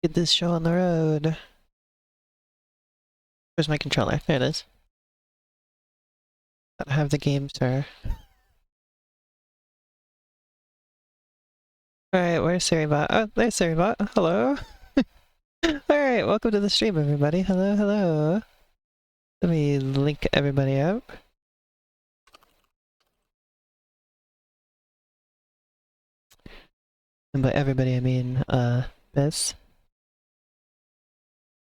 Get this show on the road. Where's my controller? There it is. I have the game, sir. Alright, where's Sarybot? Oh, there's Sarybot. Hello. Alright, welcome to the stream, everybody. Hello, hello. Let me link everybody up. And by everybody, I mean, this.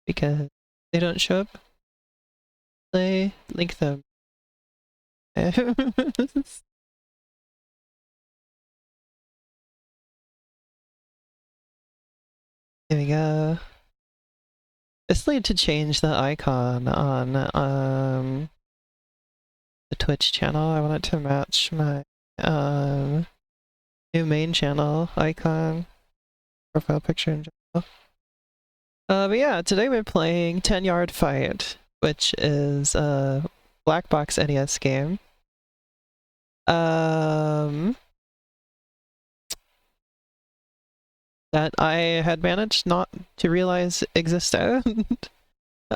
Because they don't show up. They link them. There we go. I still need to change the icon on the Twitch channel. I want it to match my new main channel icon, profile picture in general. But yeah, today we're playing 10-Yard Fight, which is a black box NES game. That I had managed not to realize existed.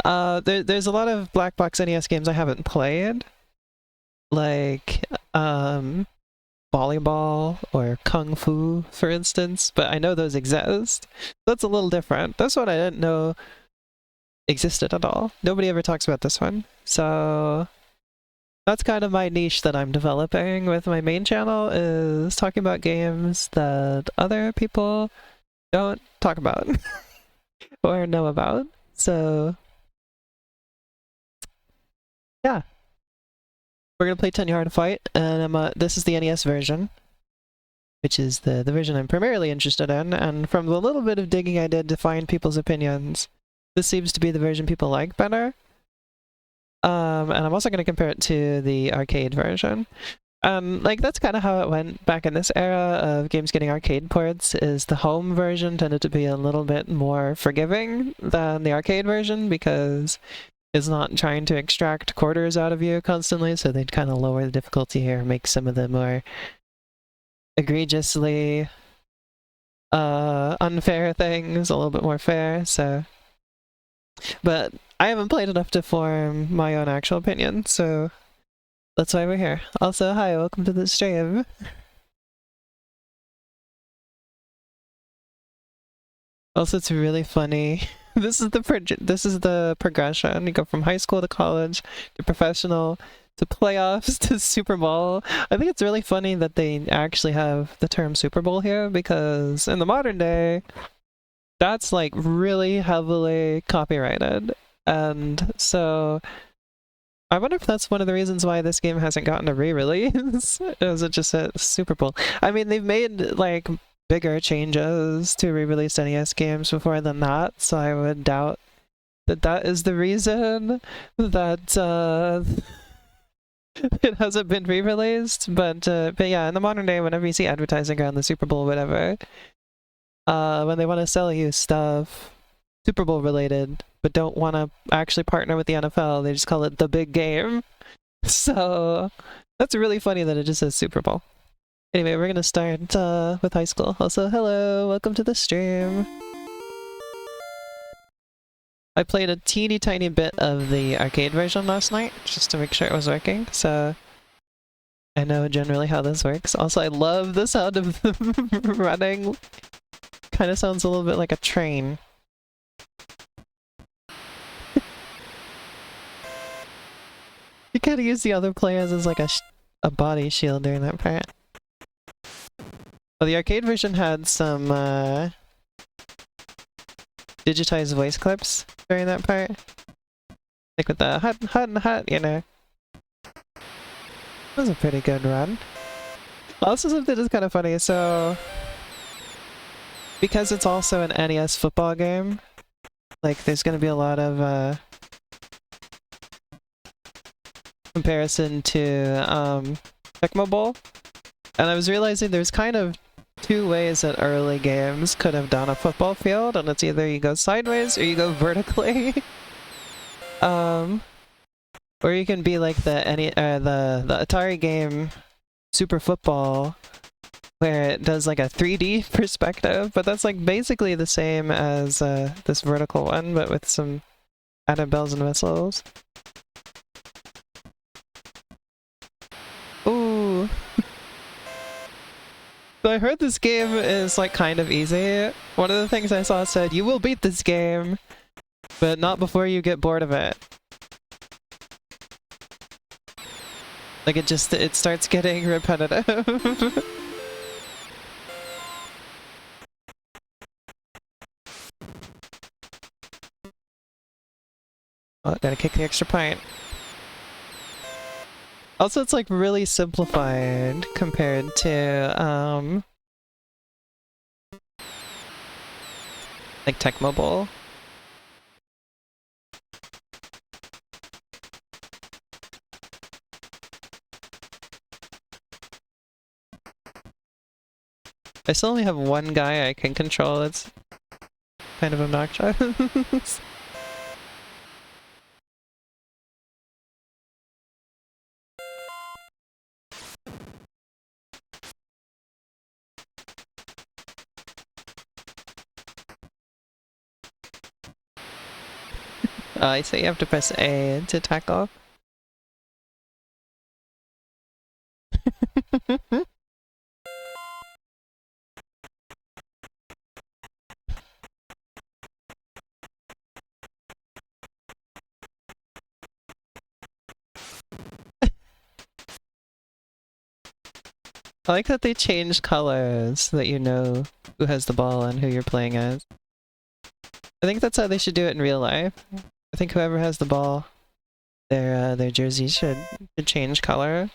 There's a lot of black box NES games I haven't played, like volleyball or kung fu, for instance, but I know those exist. That's a little different. This one I didn't know existed at all. Nobody ever talks about this one, so that's kind of my niche that I'm developing with my main channel, is talking about games that other people don't talk about or know about. So yeah, we're gonna play 10-Yard Fight, and this is the NES version, which is the version I'm primarily interested in, and from the little bit of digging I did to find people's opinions, this seems to be the version people like better. And I'm also gonna compare it to the arcade version. Like, that's kind of how it went back in this era of games getting arcade ports, is the home version tended to be a little bit more forgiving than the arcade version, because it's not trying to extract quarters out of you constantly, so they'd kind of lower the difficulty here, make some of the more egregiously unfair things a little bit more fair, so... But I haven't played enough to form my own actual opinion, so that's why we're here. Also, hi, welcome to the stream. Also, it's really funny. This is the progression. You go from high school to college to professional to playoffs to Super Bowl. I think it's really funny that they actually have the term Super Bowl here, because in the modern day, that's like really heavily copyrighted. And so I wonder if that's one of the reasons why this game hasn't gotten a re-release. Is it just a Super Bowl? I mean, they've made like bigger changes to re-release NES games before than that, so I would doubt that that is the reason that it hasn't been re-released. But yeah, in the modern day, whenever you see advertising around the Super Bowl, whatever, when they want to sell you stuff Super Bowl related, but don't want to actually partner with the NFL, they just call it the big game. So that's really funny that it just says Super Bowl. Anyway, we're gonna start with high school. Also, hello, welcome to the stream. I played a teeny tiny bit of the arcade version last night, just to make sure it was working, so I know generally how this works. Also, I love the sound of them running. Kind of sounds a little bit like a train. You kind of use the other players as like a body shield during that part. Well, the arcade version had some digitized voice clips during that part. Like with the hut, you know. That was a pretty good run. Also, something that's kind of funny, so because it's also an NES football game, like there's gonna be a lot of comparison to Tecmo Bowl, and I was realizing there's kind of two ways that early games could have done a football field, and it's either you go sideways or you go vertically. Or you can be like the Atari game Super Football, where it does like a 3D perspective, but that's like basically the same as this vertical one, but with some added bells and whistles. Ooh. So I heard this game is like kind of easy. One of the things I saw said, you will beat this game, but not before you get bored of it. Like it starts getting repetitive. Oh, gotta kick the extra point. Also, it's like really simplified compared to like Tech Mobile. I still only have one guy I can control. It's kind of obnoxious. I say you have to press A to tackle. I like that they changed colors so that you know who has the ball and who you're playing as. I think that's how they should do it in real life. I think whoever has the ball, their jersey should change color.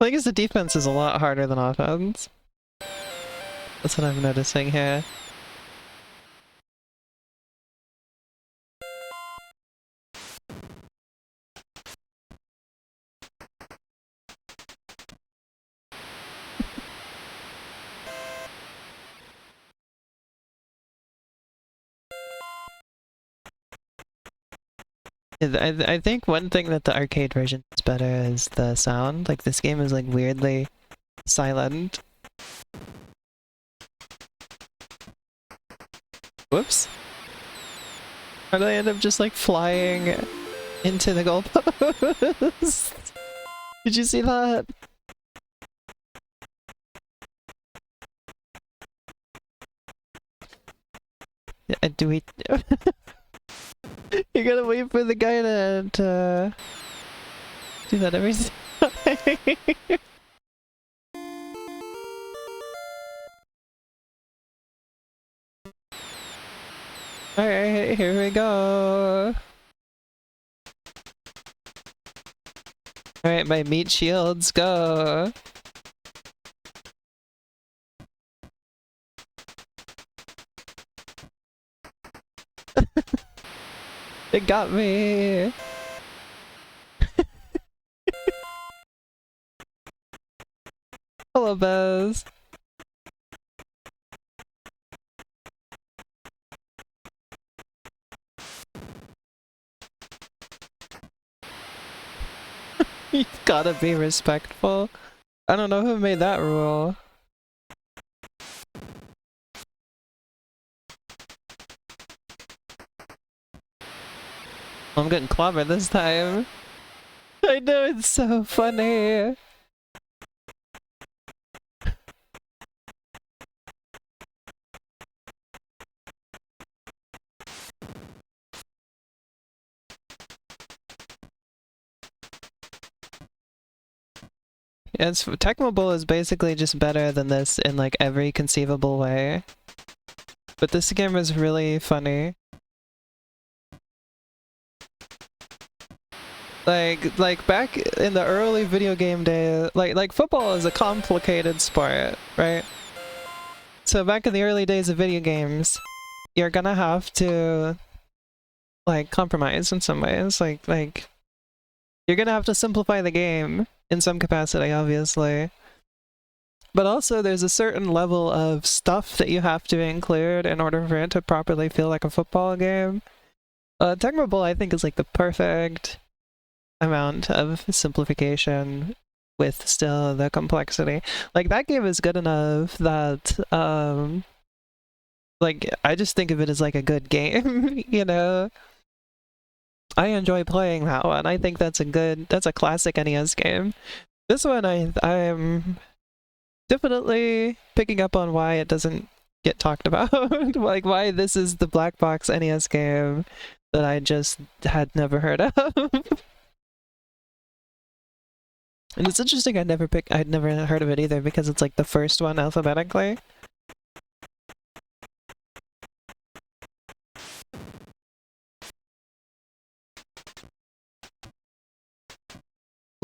I guess the defense is a lot harder than offense. That's what I'm noticing here. I think one thing that the arcade version is better is the sound. Like this game is like weirdly silent. Whoops. Or do I end up just like flying into the goalpost? Did you see that? Do we... You gotta wait for the guy to do that every time. Alright, here we go. Alright, my meat shields, go! It got me! Hello, Bez! You've gotta be respectful. I don't know who made that rule. I'm getting clobbered this time. I know, it's so funny. Yeah, Tech Mobile is basically just better than this in like every conceivable way. But this game is really funny. Like back in the early video game days, like football is a complicated sport, right? So back in the early days of video games, you're gonna have to like compromise in some ways. Like you're gonna have to simplify the game in some capacity, obviously. But also there's a certain level of stuff that you have to include in order for it to properly feel like a football game. Tecmo Bowl I think is like the perfect amount of simplification with still the complexity. Like that game is good enough that like I just think of it as like a good game, you know? I enjoy playing that one. I think that's a classic NES game. This one I'm definitely picking up on why it doesn't get talked about. Like why this is the black box NES game that I just had never heard of. And it's interesting I'd never heard of it either because it's like the first one alphabetically.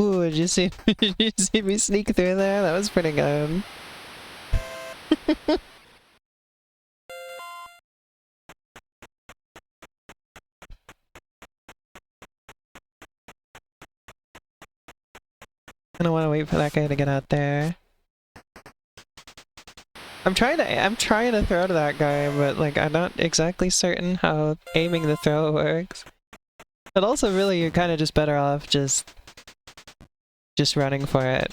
Ooh, did you see did you see me sneak through there? That was pretty good. I don't want to wait for that guy to get out there. I'm trying to throw to that guy, but like I'm not exactly certain how aiming the throw works. But also really you're kind of just better off just running for it.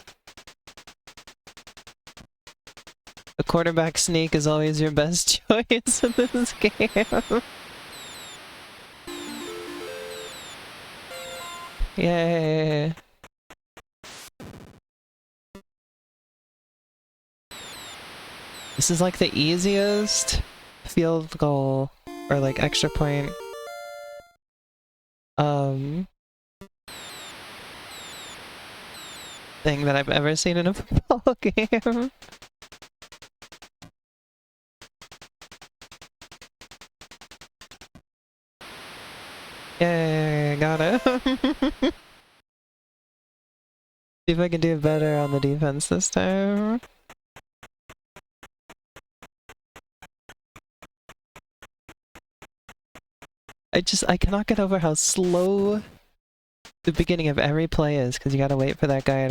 A quarterback sneak is always your best choice in this game. Yay. This is like the easiest field goal or like extra point thing that I've ever seen in a football game. Yay, got it. See if I can do better on the defense this time. I cannot get over how slow the beginning of every play is, because you gotta wait for that guy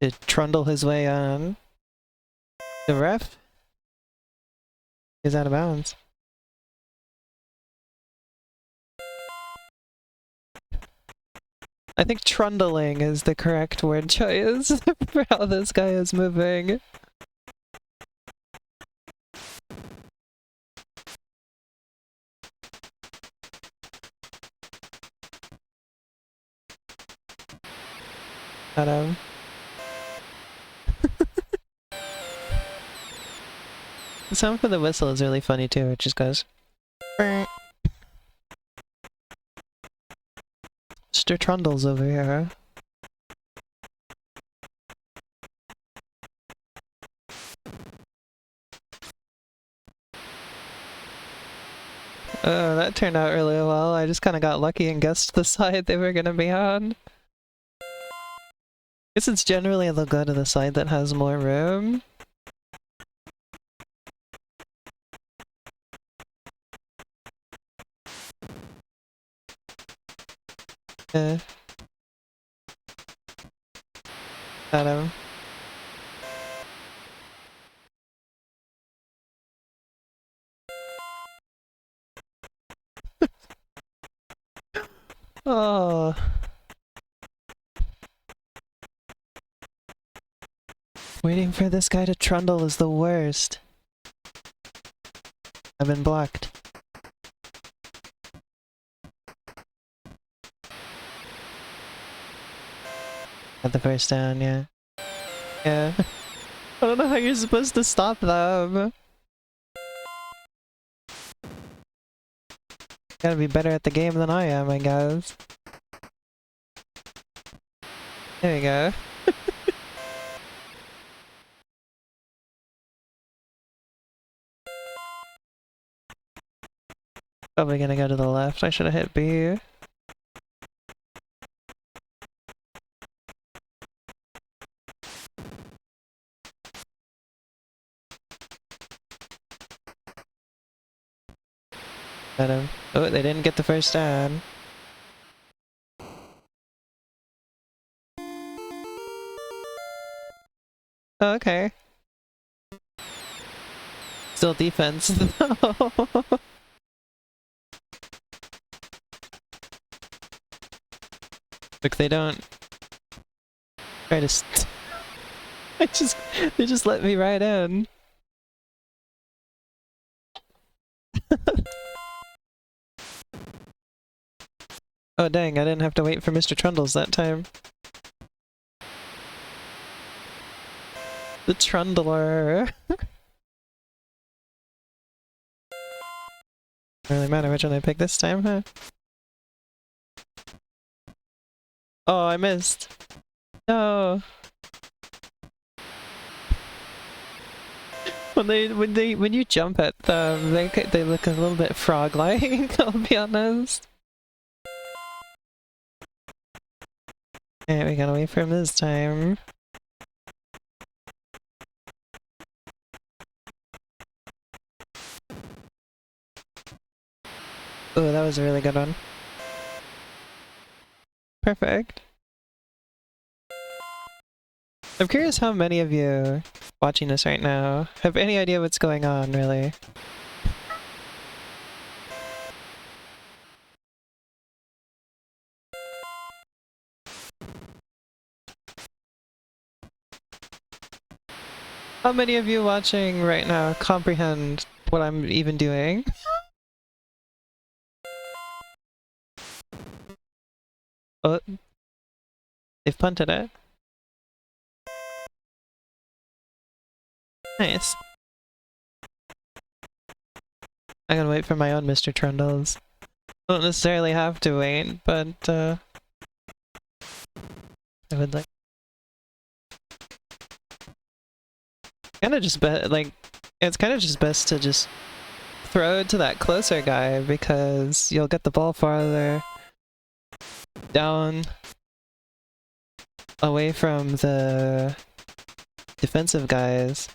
to trundle his way on. The ref is out of bounds. I think trundling is the correct word choice for how this guy is moving. Got him. The sound for the whistle is really funny too, it just goes... Mr. Trundle's over here. Oh, that turned out really well. I just kind of got lucky and guessed the side they were gonna be on. Guess it's generally they'll go to the side that has more room. Eh. Got him. Oh. Waiting for this guy to trundle is the worst. I've been blocked. Got the first down, yeah. Yeah. I don't know how you're supposed to stop them. Gotta be better at the game than I am, I guess. There we go. Probably gonna go to the left. I should have hit B. Got him. Oh, they didn't get the first down. Oh, okay. Still defense, though. Look, they don't try to they just let me right in. Oh dang, I didn't have to wait for Mr. Trundles that time. The Trundler. Doesn't really matter which one I pick this time, huh? Oh, I missed. No. When you jump at them, they look a little bit frog-like, I'll be honest. Alright, we gotta wait for him this time. Oh, that was a really good one. Perfect. I'm curious how many of you watching this right now have any idea what's going on, really. How many of you watching right now comprehend what I'm even doing? Oh, they've punted it. Nice. I'm gonna wait for my own Mr. Trundles. I don't necessarily have to wait, but I would like. Kinda just like, it's kinda just best to just throw it to that closer guy because you'll get the ball farther down away from the defensive guys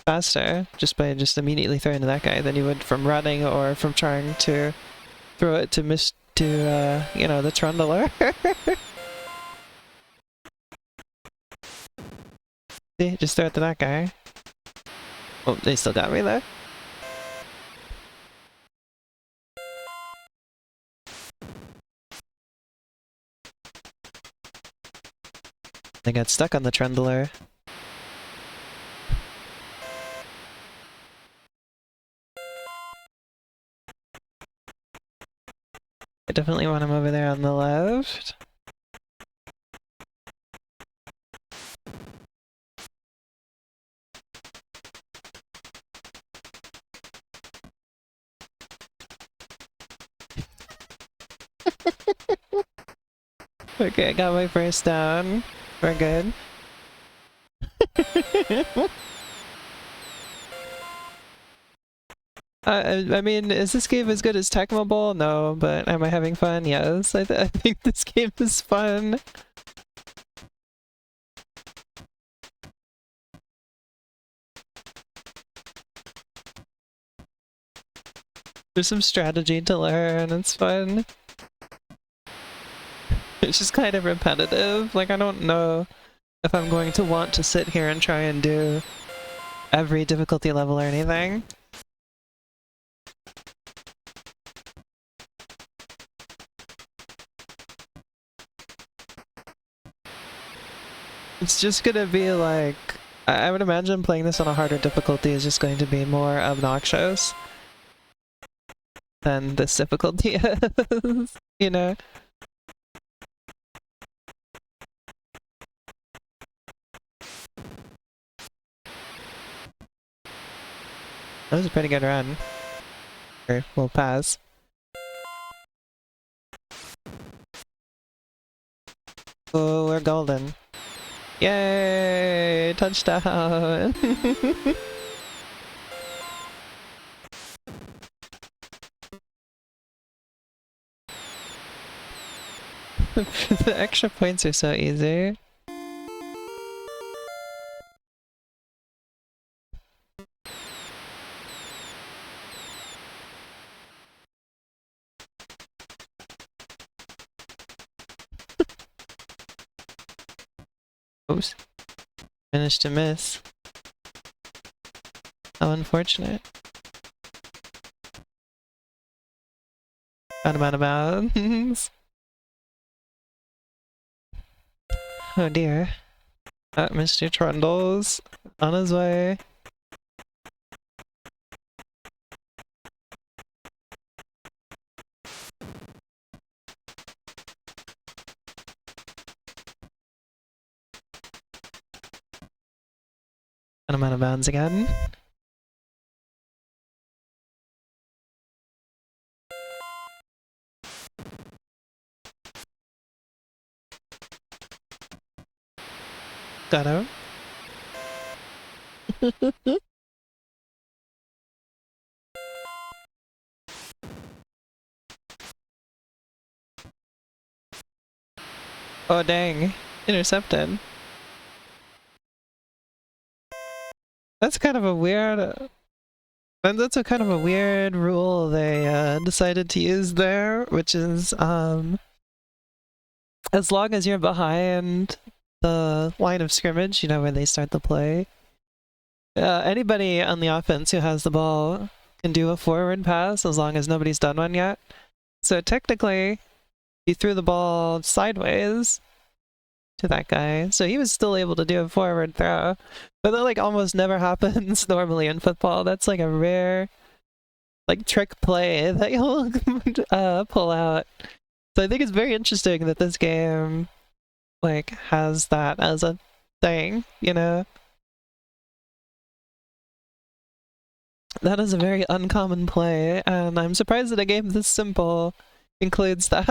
faster just by just immediately throwing to that guy than you would from running or from trying to throw it to you know, the Trundler. See, just throw it to that guy. Oh, they still got me there. They got stuck on the Trundler. I definitely want him over there on the left. Okay, I got my first down. We're good. I mean, is this game as good as Tecmo Bowl? No, but am I having fun? Yes, I think this game is fun. There's some strategy to learn, it's fun. It's just kind of repetitive, like I don't know if I'm going to want to sit here and try and do every difficulty level or anything. It's just gonna be like, I would imagine playing this on a harder difficulty is just going to be more obnoxious than this difficulty is, you know? That was a pretty good run. Sure, we'll pass. Oh, we're golden. Yay! Touchdown! The extra points are so easy. Oops. Managed to miss. How unfortunate. Out of bounds. Oh dear. Mr. Trundle's on his way. And I'm out of bounds again. Got him. Oh dang. Intercepted. That's kind of a weird... And that's a kind of a weird rule they decided to use there, which is as long as you're behind the line of scrimmage, you know, where they start the play, anybody on the offense who has the ball can do a forward pass as long as nobody's done one yet. So technically, you threw the ball sideways to that guy, so he was still able to do a forward throw. But that like almost never happens normally in football. That's like a rare like trick play that you'll pull out. So I think it's very interesting that this game like has that as a thing, you know? That is a very uncommon play, and I'm surprised that a game this simple includes that.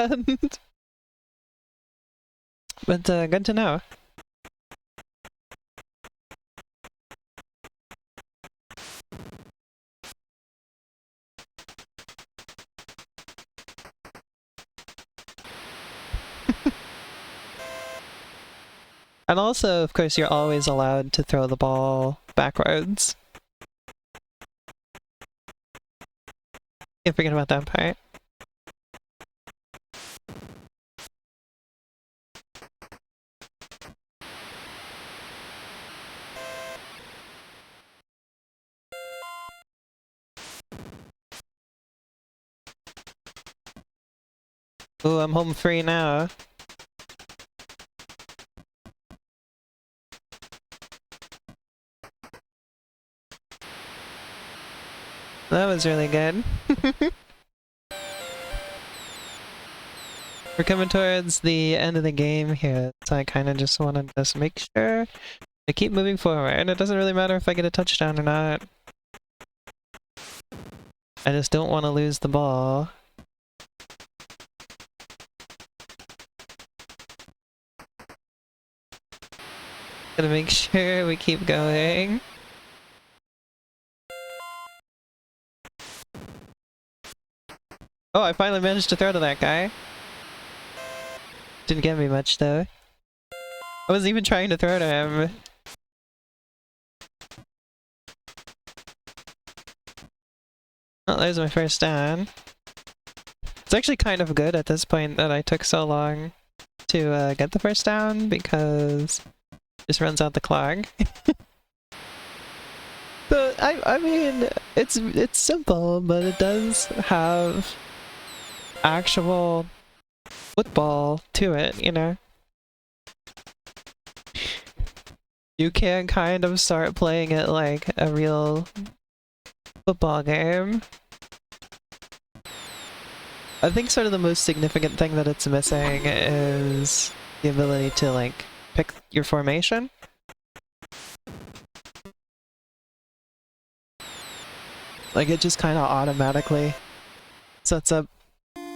But good to know. And also, of course, you're always allowed to throw the ball backwards. Can't forget about that part. Ooh, I'm home free now. That was really good. We're coming towards the end of the game here, so I kind of just want to just make sure I keep moving forward. It doesn't really matter if I get a touchdown or not. I just don't want to lose the ball. Gotta make sure we keep going. Oh, I finally managed to throw to that guy. Didn't get me much though. I wasn't even trying to throw to him. Oh, there's my first down. It's actually kind of good at this point that I took so long to get the first down because it just runs out the clock. But I mean, it's simple, but it does have actual football to it, you know? You can kind of start playing it like a real football game. I think sort of the most significant thing that it's missing is the ability to like pick your formation. Like it just kind of automatically sets up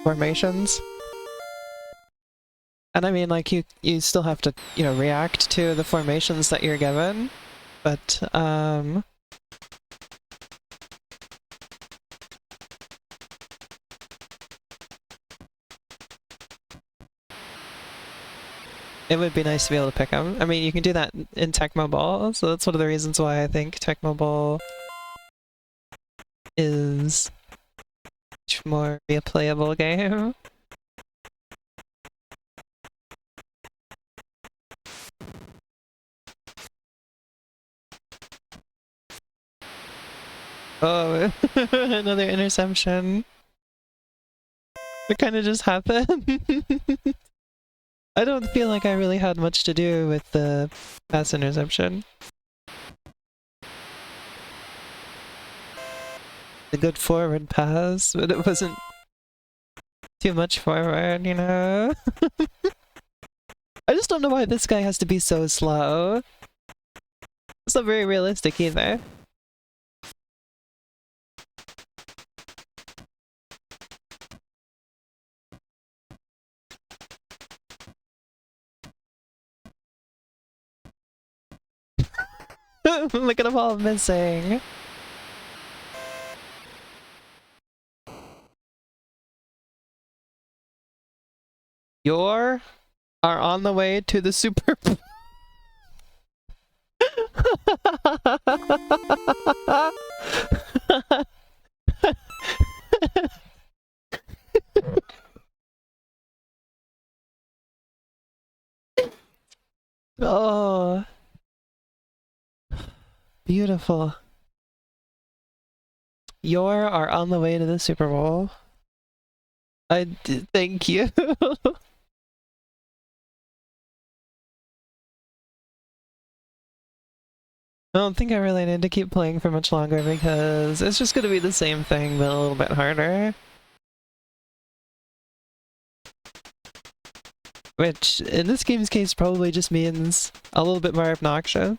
formations. And I mean, like you still have to, you know, react to the formations that you're given, but it would be nice to be able to pick them. I mean, you can do that in Tecmo Bowl, so that's one of the reasons why I think Tecmo Bowl is much more a playable game. Oh, another interception. It kind of just happened. I don't feel like I really had much to do with the pass interception. The good forward pass, but it wasn't too much forward, you know? I just don't know why this guy has to be so slow. It's not very realistic either. Look at them all missing. You're are on the way to the Super Bowl. Oh, beautiful. You're are on the way to the Super Bowl. Thank you. I don't think I really need to keep playing for much longer because it's just gonna be the same thing but a little bit harder. Which, in this game's case, probably just means a little bit more obnoxious.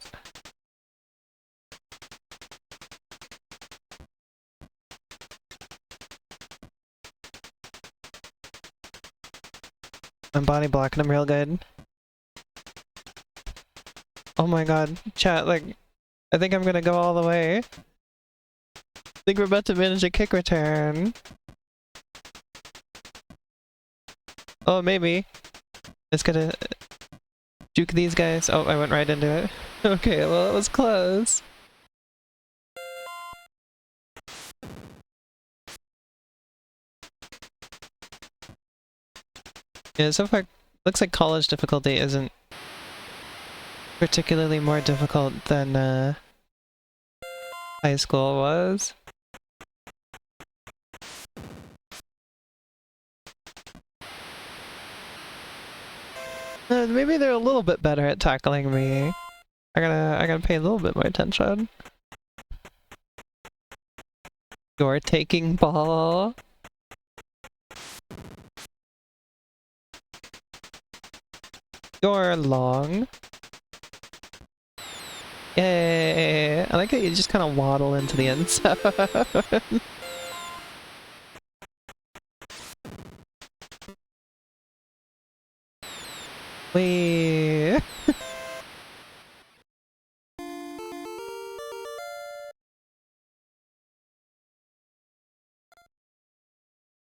I'm body blocking him real good. Oh my god, chat, like, I think I'm gonna go all the way. I think we're about to manage a kick return. Oh, maybe. It's gonna juke these guys. Oh, I went right into it. Okay, well, it was close. Yeah, so far, looks like college difficulty isn't particularly more difficult than high school was. Maybe they're a little bit better at tackling me. I gotta pay a little bit more attention. You're taking ball. You're long. Yay! I like how you just kind of waddle into the end zone. Wait.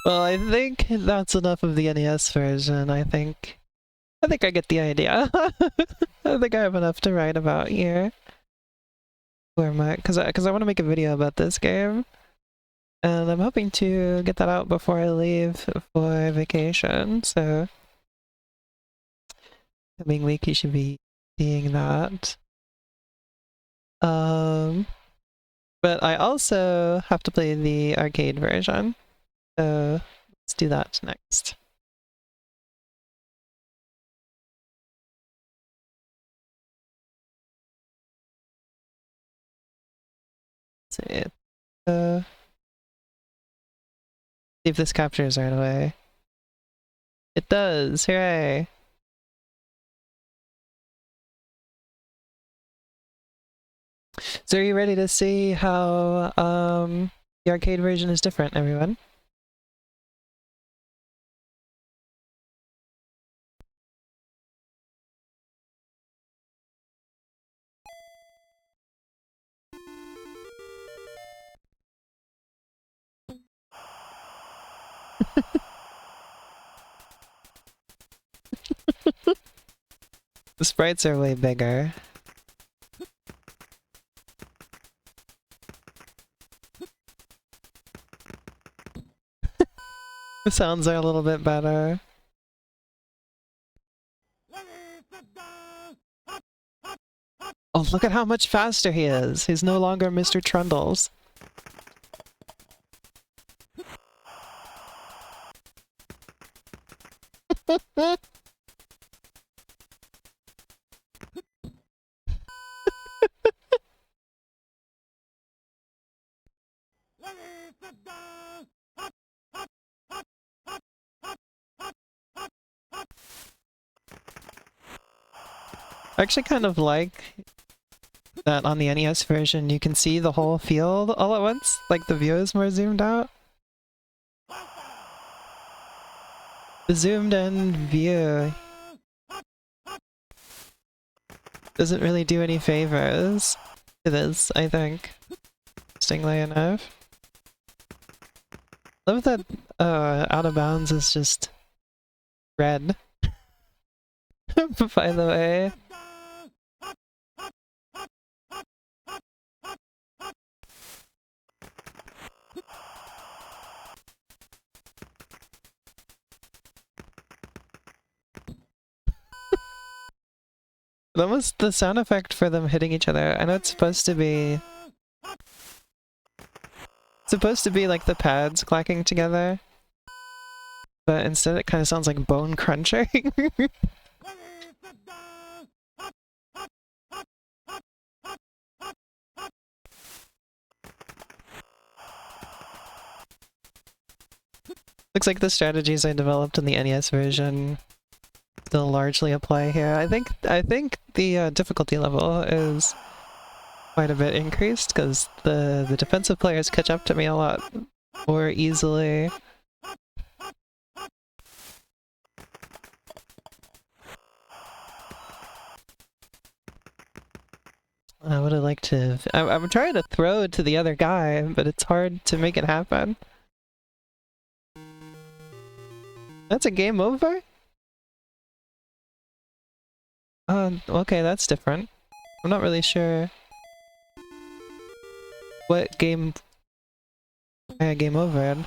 Well, I think that's enough of the NES version. I think I get the idea. I think I have enough to write about here. Where am I? Because I want to make a video about this game, and I'm hoping to get that out before I leave for vacation. So coming week you should be seeing that. But I also have to play the arcade version, so let's do that next. See, see if this captures right away. It does, hooray! So are you ready to see how the arcade version is different, everyone? The sprites are way bigger. The sounds are a little bit better. Oh, look at how much faster he is. He's no longer Mr. Trundles. I actually kind of like that on the NES version you can see the whole field all at once, like the view is more zoomed out. The zoomed in view doesn't really do any favors to this, I think, interestingly enough. Love that Out of Bounds is just red, by the way. That was the sound effect for them hitting each other. I know it's supposed to be like the pads clacking together, but instead it kind of sounds like bone crunching. Looks like the strategies I developed in the NES version still largely apply here. I think the difficulty level is quite a bit increased because the defensive players catch up to me a lot more easily. I would have liked to. I'm trying to throw it to the other guy, but it's hard to make it happen. That's a game over? Okay, that's different. I'm not really sure what game game over in.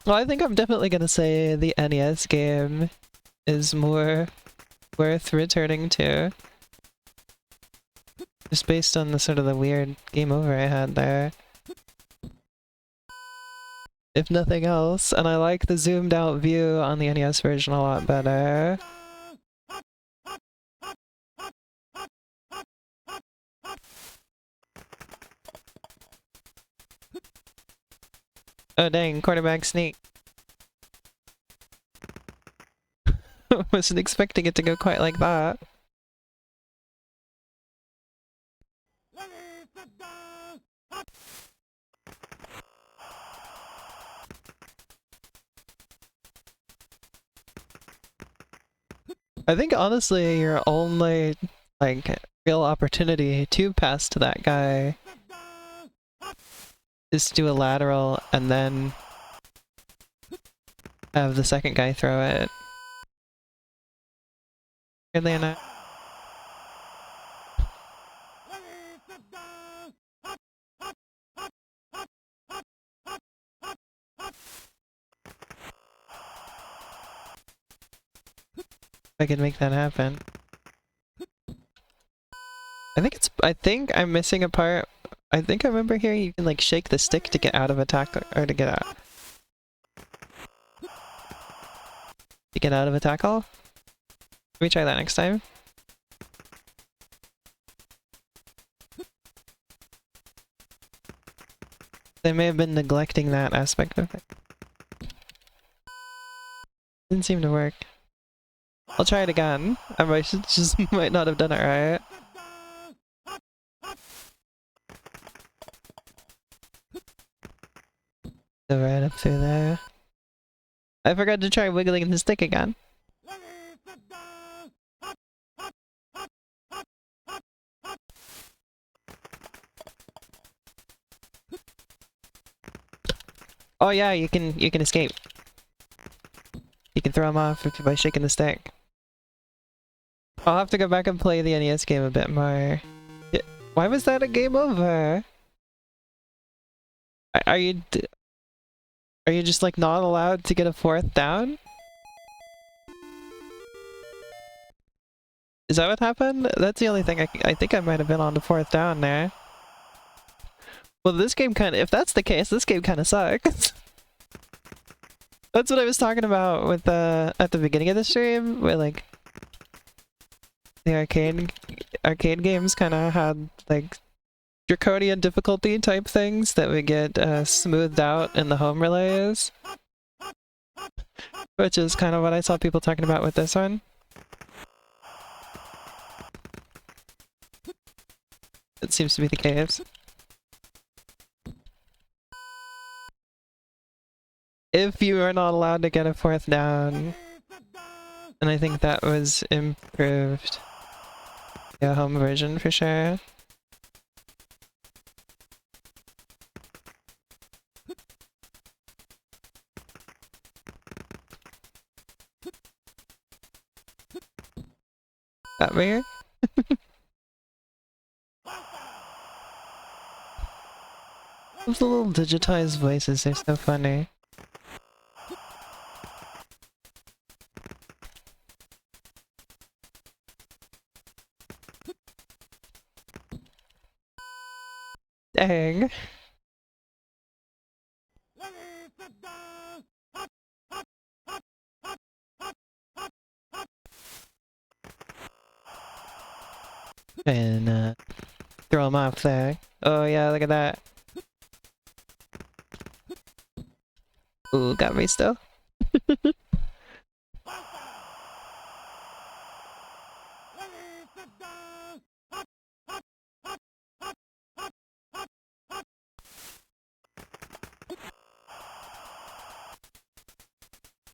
Well, I think I'm definitely gonna say the NES game is more worth returning to. Just based on the sort of the weird game over I had there. If nothing else, and I like the zoomed out view on the NES version a lot better. Oh dang, quarterback sneak. Wasn't expecting it to go quite like that. I think honestly your only, like, real opportunity to pass to that guy is to do a lateral and then have the second guy throw it. Weirdly enough. I could make that happen. I think I'm missing a part. I think I remember here you can like shake the stick to get out of attack, or to get out. To get out of a tackle? Can we try that next time? They may have been neglecting that aspect of it. Didn't seem to work. I'll try it again. I might just might not have done it right. Go right up through there. I forgot to try wiggling the stick again. Oh yeah, you can escape. You can throw him off by shaking the stick. I'll have to go back and play the NES game a bit more. Why was that a game over? Are you just like not allowed to get a fourth down? Is that what happened? That's the only thing I think I might have been on the fourth down there. Well, this game if that's the case, this game kind of sucks. That's what I was talking about with the at the beginning of the stream, where like the arcade games kind of had like draconian difficulty type things that would get smoothed out in the home relays, which is kind of what I saw people talking about with this one. It seems to be the case. If you are not allowed to get a fourth down, and I think that was improved. Yeah, home version for sure. That weird? Those little digitized voices are so funny. Dang. And throw him off there. Oh yeah, look at that. Ooh, got me still.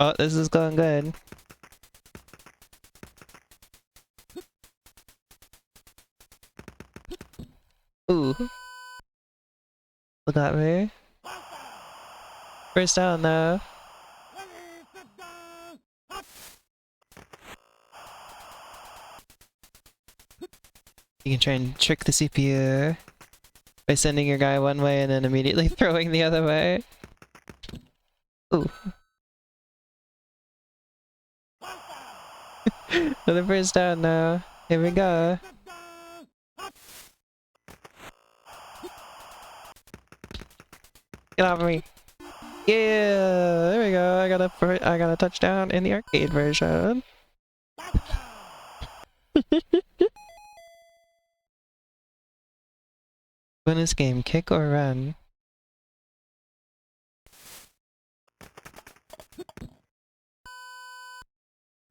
Oh, this is going good. Ooh. Look at me. First down though. You can try and trick the CPU by sending your guy one way and then immediately throwing the other way. Ooh. Another first down now. Here we go. Get off of me. Yeah, there we go. I got a touchdown in the arcade version. Bonus game, kick or run?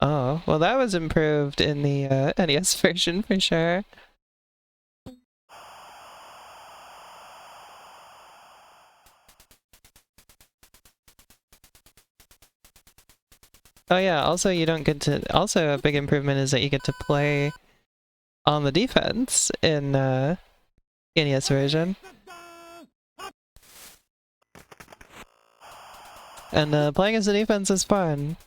Oh, well that was improved in the NES version for sure. Oh yeah, also you don't get to... Also a big improvement is that you get to play on the defense in NES version. And playing as the defense is fun.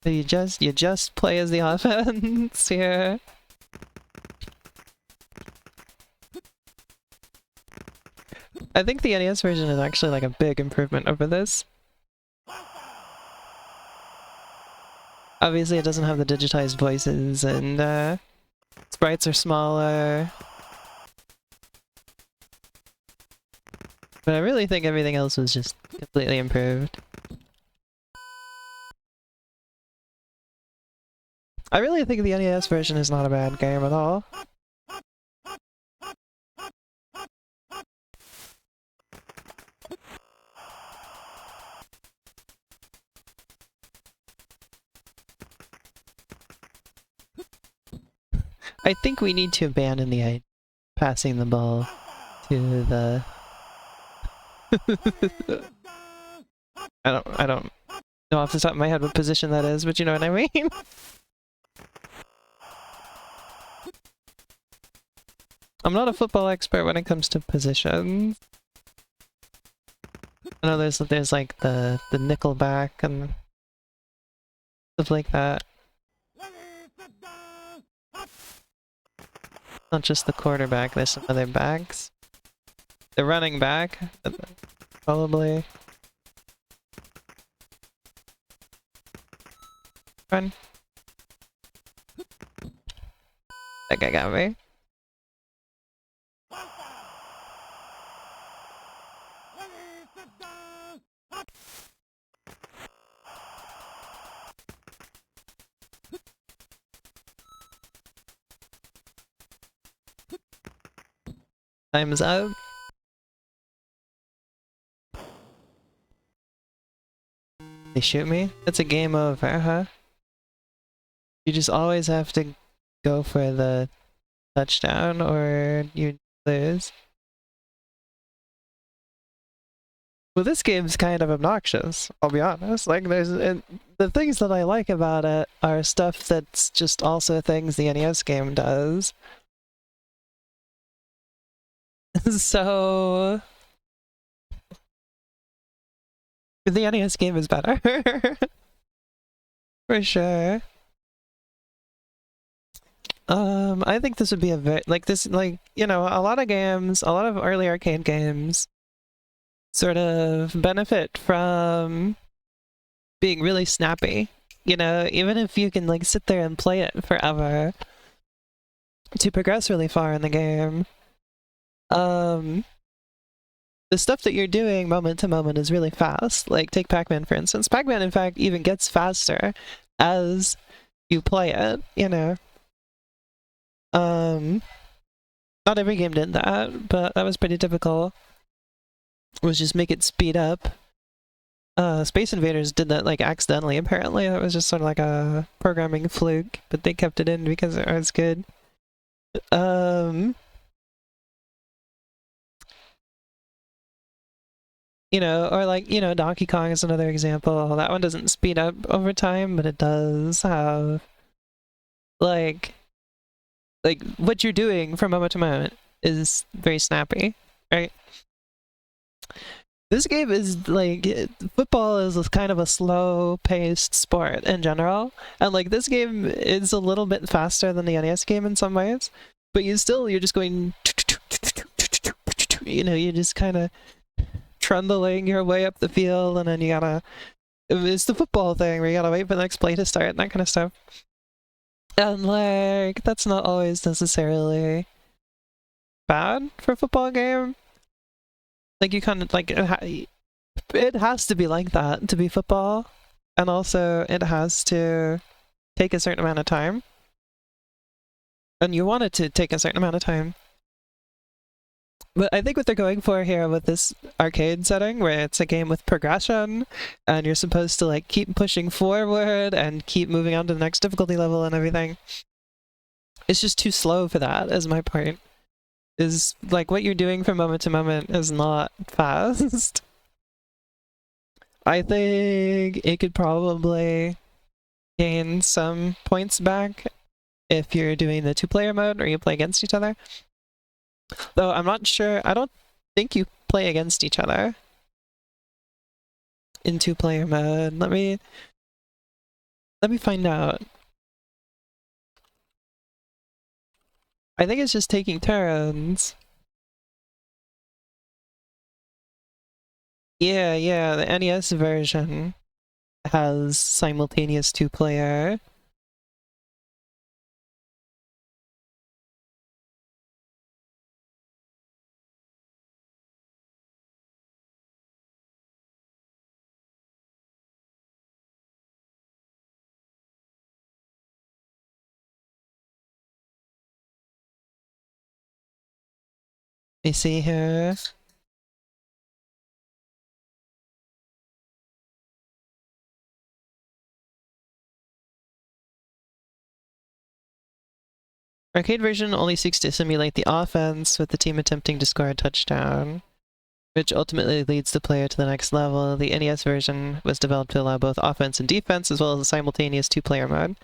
So you just play as the offense here. I think the NES version is actually like a big improvement over this. Obviously it doesn't have the digitized voices and sprites are smaller. But I really think everything else was just completely improved. I really think the NES version is not a bad game at all. I think we need to abandon the idea of passing the ball to the... I don't know off the top of my head what position that is, but you know what I mean? I'm not a football expert when it comes to positions. I know there's like the nickel back and stuff like that. Not just the quarterback, there's some other backs. The running back, probably. Run. That guy got me. Time's up. They shoot me? That's a game over, huh? You just always have to go for the touchdown or you lose. Well, this game's kind of obnoxious, I'll be honest. Like, the things that I like about it are stuff that's just also things the NES game does. So... the NES game is better. For sure. I think this would be a very, you know, a lot of games, a lot of early arcade games sort of benefit from being really snappy. You know, even if you can, like, sit there and play it forever to progress really far in the game, the stuff that you're doing moment to moment is really fast. Like, take Pac-Man, for instance. Pac-Man, in fact, even gets faster as you play it, you know. Not every game did that, but that was pretty typical. Was just make it speed up. Space Invaders did that, like, accidentally, apparently. That was just sort of like a programming fluke, but they kept it in because it was good. You know, or like, you know, Donkey Kong is another example. That one doesn't speed up over time, but it does have, like what you're doing from moment to moment is very snappy, right? This game is, like, football is kind of a slow-paced sport in general, and, like, this game is a little bit faster than the NES game in some ways, but you're just going, you know, you're just kind of trundling your way up the field, and then you gotta, it's the football thing where you gotta wait for the next play to start and that kind of stuff. And, like, that's not always necessarily bad for a football game. Like, you kind of, like, it has to be like that to be football, and also it has to take a certain amount of time. And you want it to take a certain amount of time. But I think what they're going for here with this arcade setting, where it's a game with progression, and you're supposed to, like, keep pushing forward and keep moving on to the next difficulty level and everything, it's just too slow for that, is my point. Is, like, what you're doing from moment to moment is not fast. I think it could probably gain some points back if you're doing the two-player mode or you play against each other. Though I'm not sure, I don't think you play against each other in two-player mode. Let me find out. I think it's just taking turns. Yeah, the NES version has simultaneous two-player. You see here. Arcade version only seeks to simulate the offense, with the team attempting to score a touchdown, which ultimately leads the player to the next level. The NES version was developed to allow both offense and defense, as well as a simultaneous two-player mode.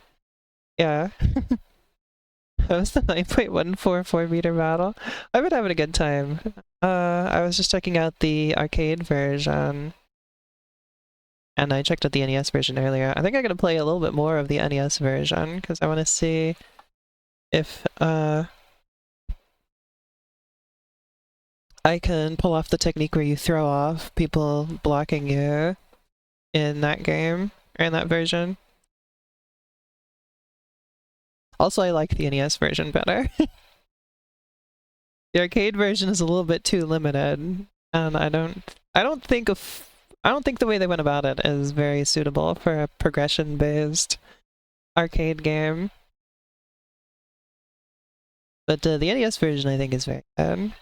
Yeah. That was the 9.144 meter battle. I've been having a good time. I was just checking out the arcade version, and I checked out the NES version earlier. I think I'm gonna play a little bit more of the NES version, because I want to see if, I can pull off the technique where you throw off people blocking you in that game, or in that version. Also, I like the NES version better. The arcade version is a little bit too limited, and I don't think the way they went about it is very suitable for a progression-based arcade game. But the NES version, I think, is very good.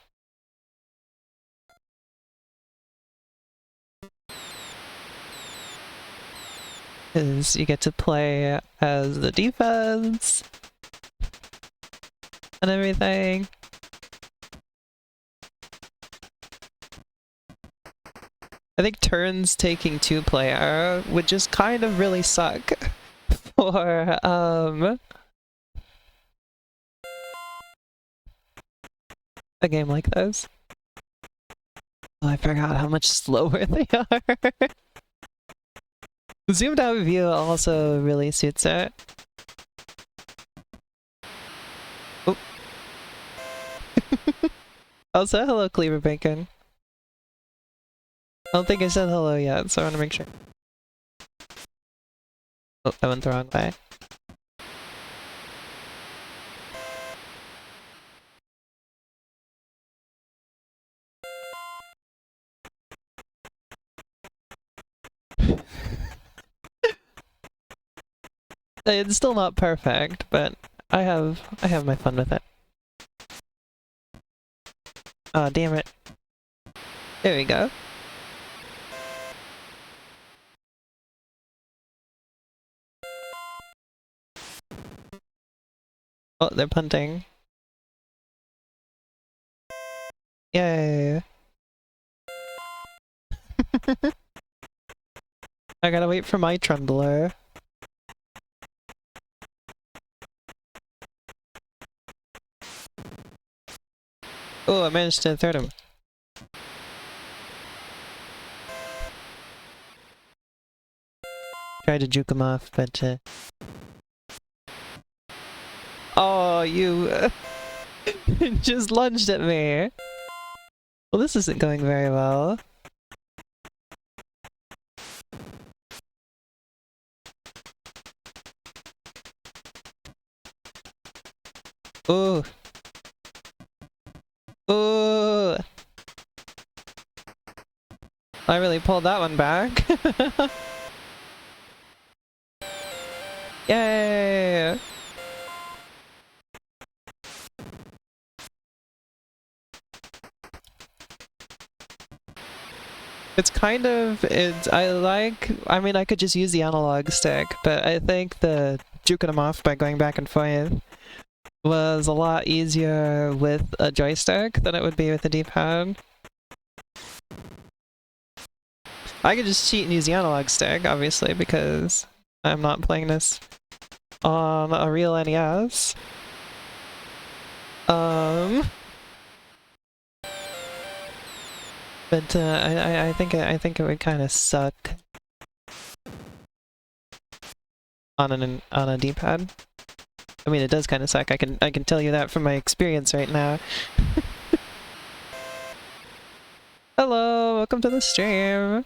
is you get to play as the defense and everything. I think turns taking two-player would just kind of really suck for a game like this. Oh, I forgot how much slower they are. Zoomed out view also really suits it. Oh. Also, hello, Cleaver Bacon. I don't think I said hello yet, so I want to make sure. Oh, I went the wrong way. It's still not perfect, but I have my fun with it. Oh, damn it. There we go. Oh, they're punting. Yay. I gotta wait for my trundler. Oh, I managed to third him. Tried to juke him off, but oh, you just lunged at me. Well, this isn't going very well. Ooh. Ooh. I really pulled that one back. Yay! It's kind of, I mean, I could just use the analog stick, but I think the juking him off by going back and forth was a lot easier with a joystick than it would be with a D-pad. I could just cheat and use the analog stick, obviously, because I'm not playing this on a real NES. But I think it would kind of suck on a D-pad. I mean, it does kind of suck. I can tell you that from my experience right now. Hello, welcome to the stream.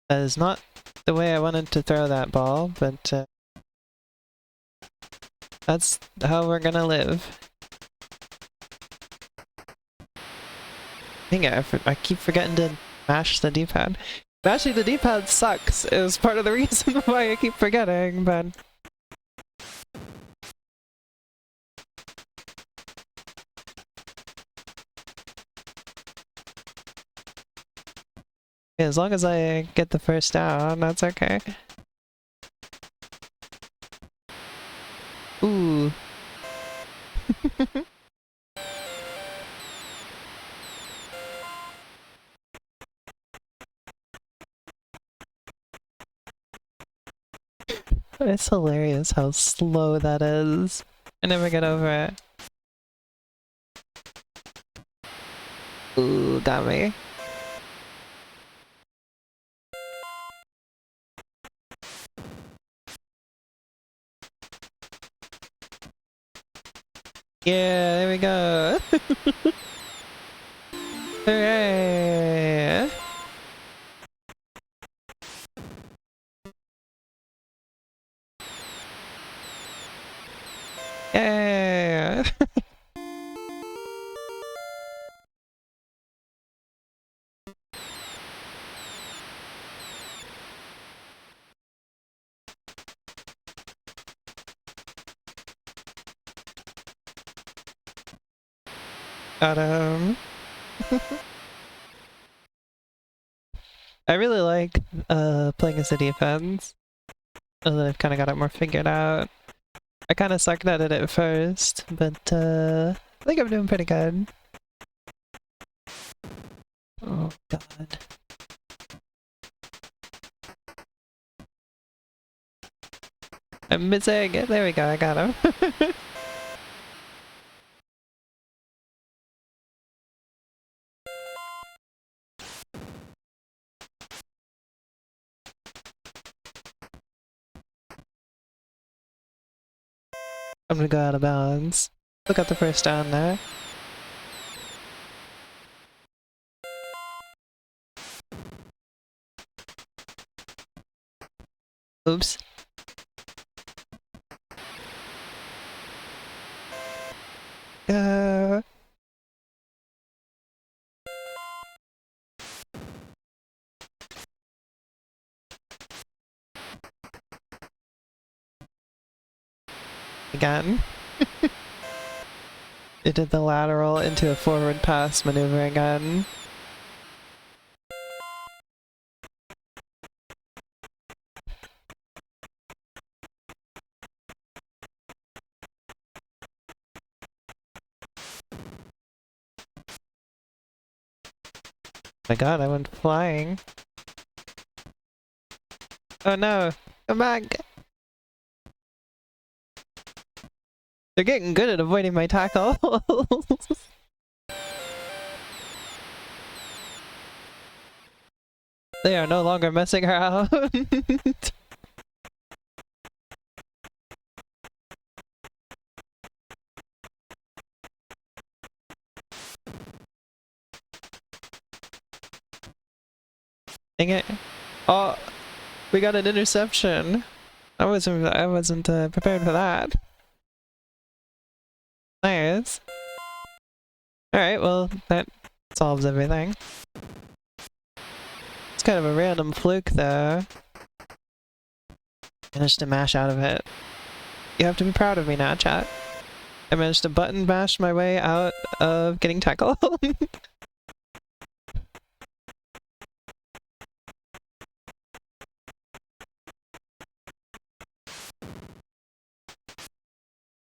That is not the way I wanted to throw that ball, but that's how we're gonna live. Dang it, I keep forgetting to mash the D-pad. Mashing the D-pad sucks is part of the reason why I keep forgetting, but... yeah, as long as I get the first down, that's okay. Ooh. It's hilarious how slow that is. I never get over it. Ooh, got me. Yeah, there we go. Hooray! Yeah. Got him. I really like playing as a defense. Now that I've kind of got it more figured out. I kind of sucked at it at first, but I think I'm doing pretty good. Oh god. I'm missing it. There we go, I got him. I'm gonna go out of bounds. Look at the first down there. Oops. Uh, again. It did the lateral into a forward pass maneuver again. My god, I went flying. Oh no! Come back! They're getting good at avoiding my tackle. They are no longer messing around. Dang it. Oh, we got an interception. I wasn't prepared for that. Nice. Alright, well, that solves everything. It's kind of a random fluke, though. Managed to mash out of it. You have to be proud of me now, chat. I managed to button bash my way out of getting tackled.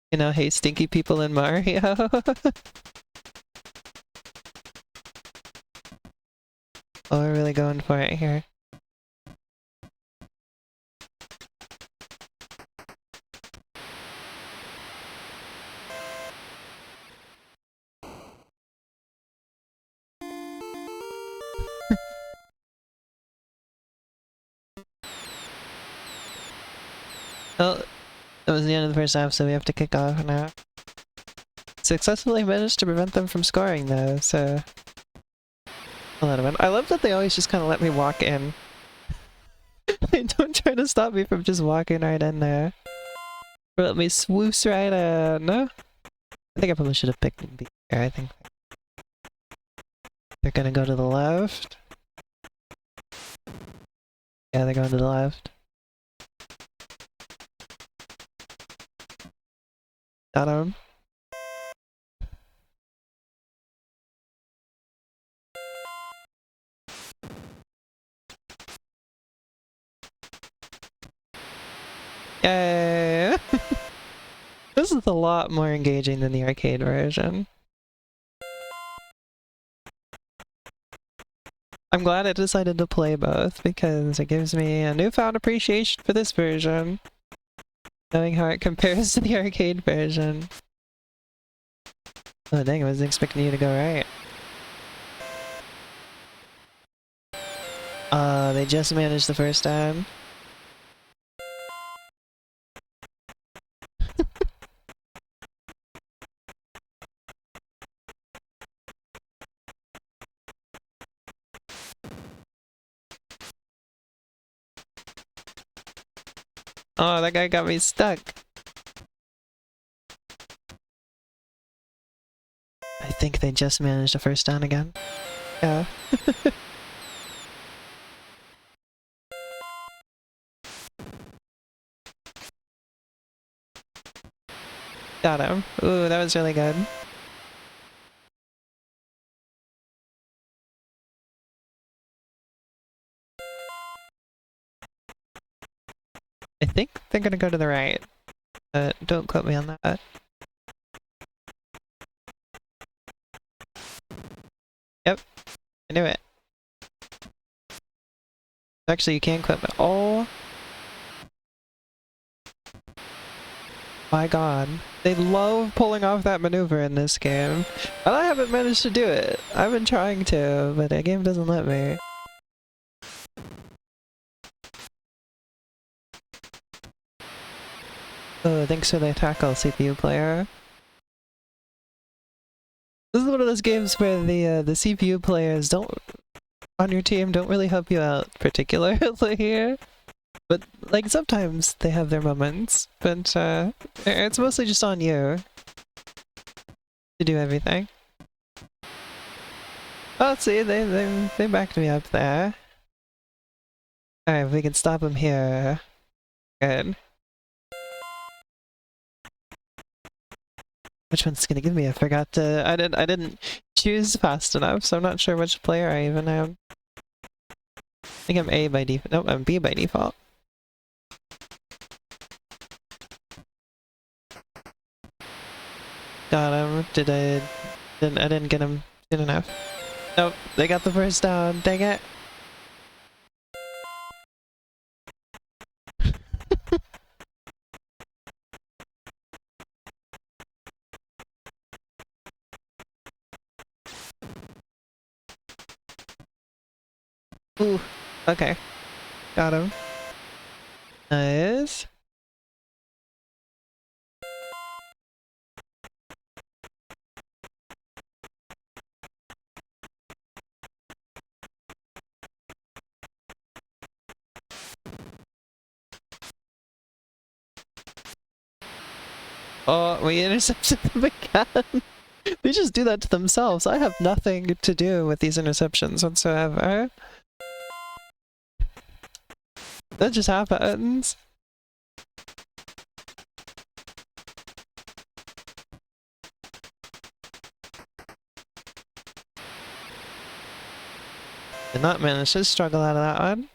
You know, hey, stinky people in Mario. Oh, we're really going for it here. Well, that was the end of the first half, so we have to kick off now. Successfully managed to prevent them from scoring, though, so... I love that they always just kind of let me walk in. They don't try to stop me from just walking right in there. Or let me swoosh right in. I think I probably should have picked B here. I think they're gonna go to the left. Yeah, they're going to the left. Got him. Yay! This is a lot more engaging than the arcade version. I'm glad I decided to play both, because it gives me a newfound appreciation for this version. Knowing how it compares to the arcade version. Oh dang, I wasn't expecting you to go right. They just managed the first time. Oh, that guy got me stuck. I think they just managed the first down again. Yeah. Got him. Ooh, that was really good. I think they're gonna go to the right, but don't quote me on that. Yep, I knew it. Actually, you can quote me. Oh my god. They love pulling off that maneuver in this game. And I haven't managed to do it. I've been trying to, but the game doesn't let me. Oh, thanks for the tackle, CPU player. This is one of those games where the CPU players on your team don't really help you out particularly here. But, like, sometimes they have their moments, but it's mostly just on you to do everything. Oh, see, they backed me up there. Alright, we can stop them here. Good. Which one's gonna give me? I forgot to. I didn't choose fast enough, so I'm not sure which player I even am. I think I'm A by default. Nope, I'm B by default. Got him. I didn't get him soon enough. Nope, they got the first down. Dang it. Ooh, okay. Got him. Nice. Oh, we intercepted them again. They just do that to themselves. I have nothing to do with these interceptions whatsoever. That just happens. Did not manage to struggle out of that one.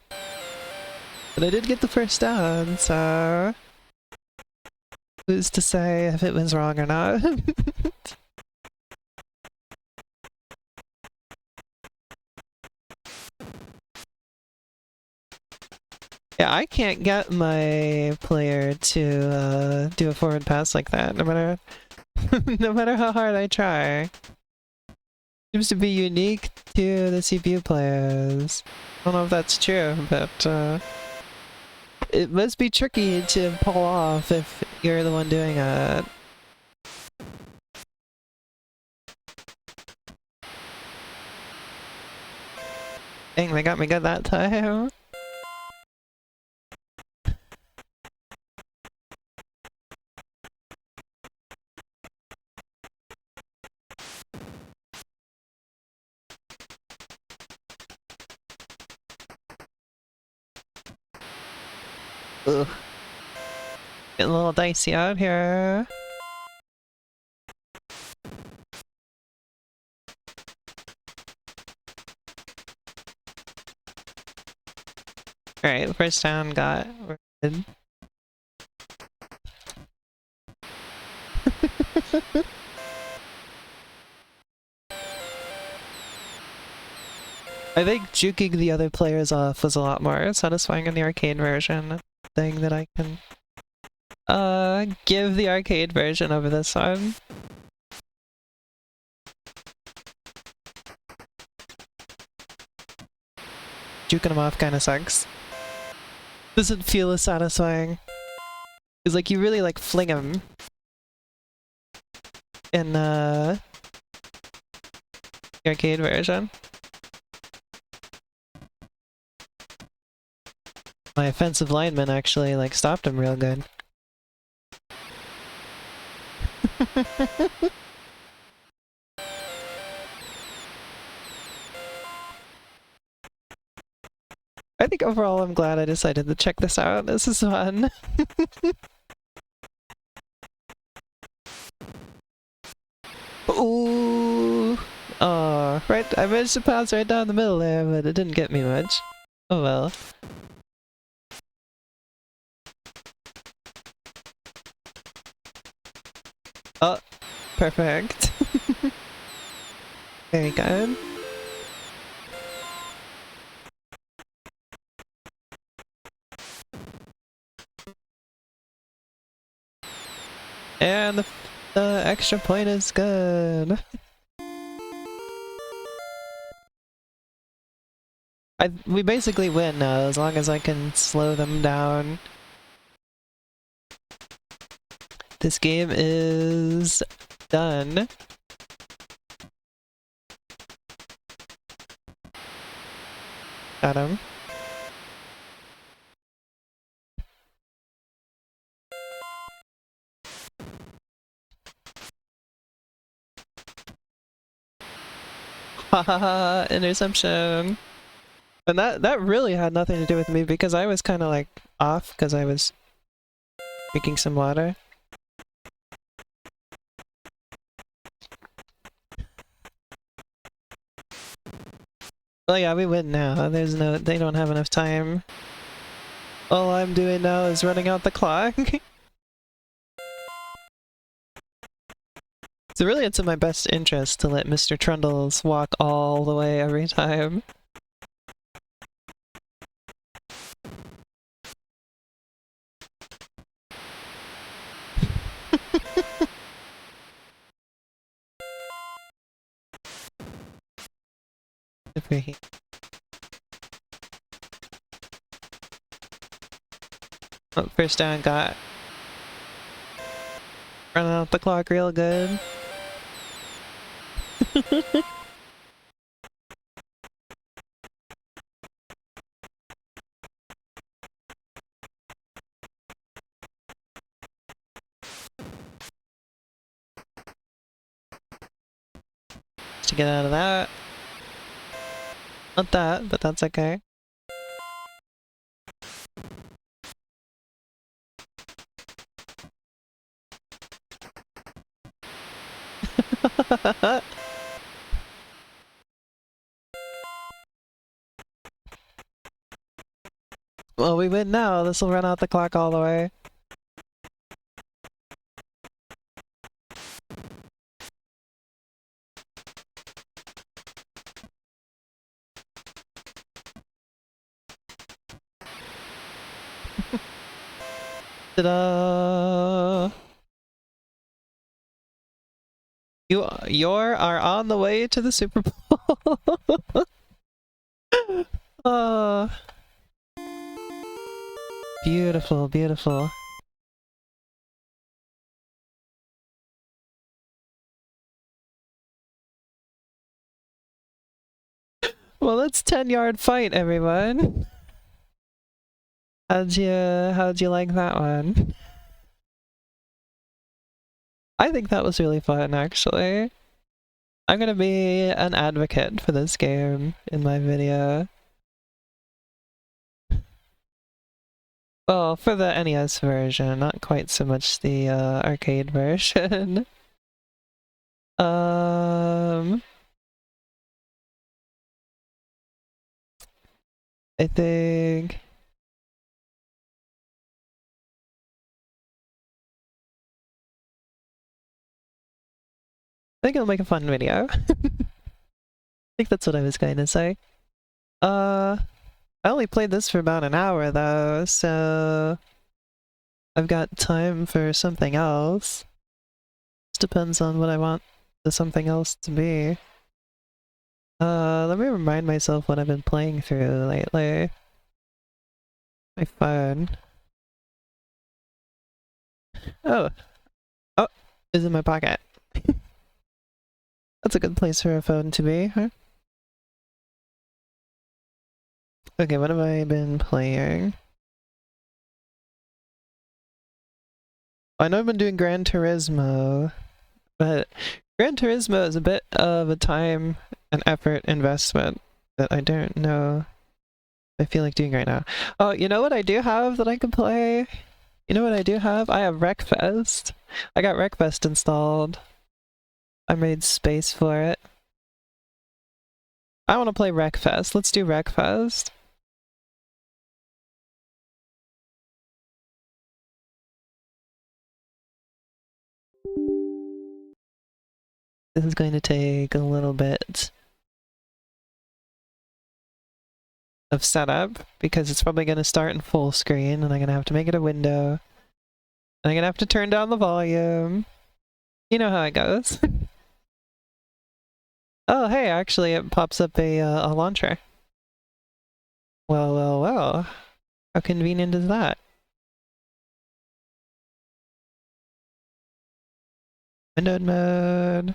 But I did get the first down, so who's to say if it was wrong or not? Yeah, I can't get my player to do a forward pass like that, no matter no matter how hard I try. Seems to be unique to the CPU players. I don't know if that's true, but it must be tricky to pull off if you're the one doing it. Dang, they got me good that time. Ugh. Getting a little dicey out here. Alright, first down got. We're good. I think juking the other players off was a lot more satisfying in the arcade version. Thing that I can give the arcade version over this one. Juking them off kinda sucks. Doesn't feel as satisfying. It's like you really like fling them in the arcade version. My offensive lineman actually like stopped him real good. I think overall I'm glad I decided to check this out. This is fun. Ooh. Oh, right. I managed to pass right down the middle there, but it didn't get me much. Oh well. Perfect. Very good. And the extra point is good. We basically win now, as long as I can slow them down. This game is done. Got him. Haha, interception. And that really had nothing to do with me because I was kind of like off because I was drinking some water. Well, yeah, we win now. They don't have enough time. All I'm doing now is running out the clock. So really it's in my best interest to let Mr. Trundles walk all the way every time. Oh, first down got running out the clock real good. To get out of that. Not that, but that's okay. Well, we win now. This will run out the clock all the way. Ta-da! You are on the way to the Super Bowl. Oh, beautiful, beautiful. Well, that's 10-yard fight, everyone. How'd you like that one? I think that was really fun, actually. I'm gonna be an advocate for this game in my video. Well, for the NES version, not quite so much the arcade version. I think... I think it'll make a fun video. I think that's what I was going to say. I only played this for about an hour though, so I've got time for something else. Just depends on what I want the something else to be. Let me remind myself what I've been playing through lately. My phone. Oh. Oh, it's in my pocket. That's a good place for a phone to be, huh? Okay, what have I been playing? I know I've been doing Gran Turismo, but Gran Turismo is a bit of a time and effort investment that I don't know I feel like doing right now. Oh, you know what I do have that I can play? You know what I do have? I have Wreckfest. I got Wreckfest installed. I made space for it. I want to play Wreckfest. Let's do Wreckfest. This is going to take a little bit of setup because it's probably going to start in full screen and I'm going to have to make it a window. And I'm going to have to turn down the volume. You know how it goes. Oh, hey, actually it pops up a launcher. Well, well, well. How convenient is that? Windowed mode.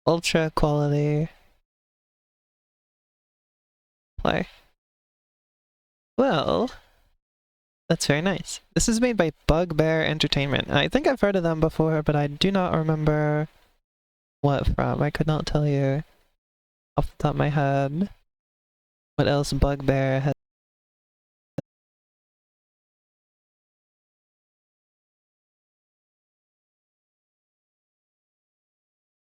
Ultra quality. Play. Well, that's very nice. This is made by Bugbear Entertainment. I think I've heard of them before, but I do not remember what from. I could not tell you off the top of my head what else Bugbear has